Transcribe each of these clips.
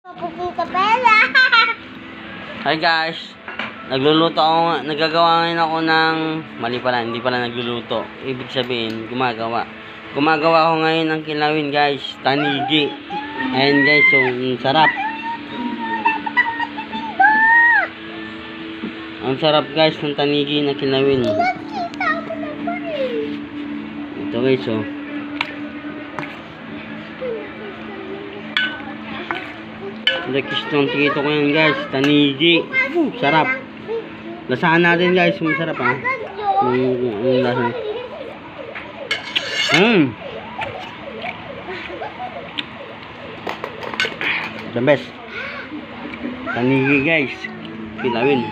Hi guys, nagluluto ako, nagagawa ngayon ako ng, mali pala, hindi pala nagluluto. Ibig sabihin, gumagawa ako ngayon ng kilawin guys, tanigi. Ayan guys, so sarap. Ang sarap guys ng tanigi na kilawin. Ito guys, so lakis ng tito ko yan guys, tanigi. Sarap. Lasahan natin guys, masarap ha. Yung lasa. The best. Tanigi guys, kilawin.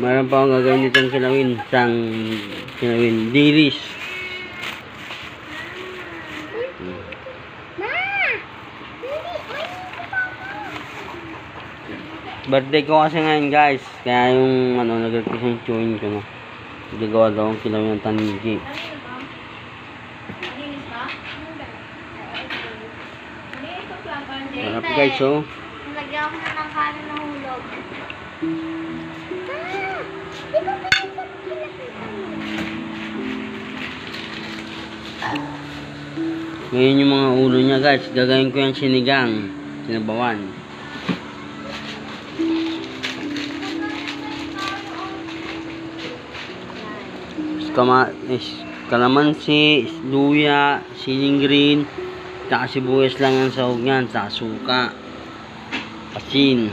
Meron pa akong gagawin ditong kilawin. Kilawin, dilis. Birthday ko kasi ngayon guys, kaya yung nag-request yung chewin ko na gagawa daw ang kilawin ng tanigi. Sarap guys, so lagyan ko na ng kanin na hulog. Ngayon yung mga ulo niya guys, gagawin ko yung sinigang, sinabawan. Kalamansi, luya, siling green, saka sibuyas lang ang sahog niyan, saka suka, asin.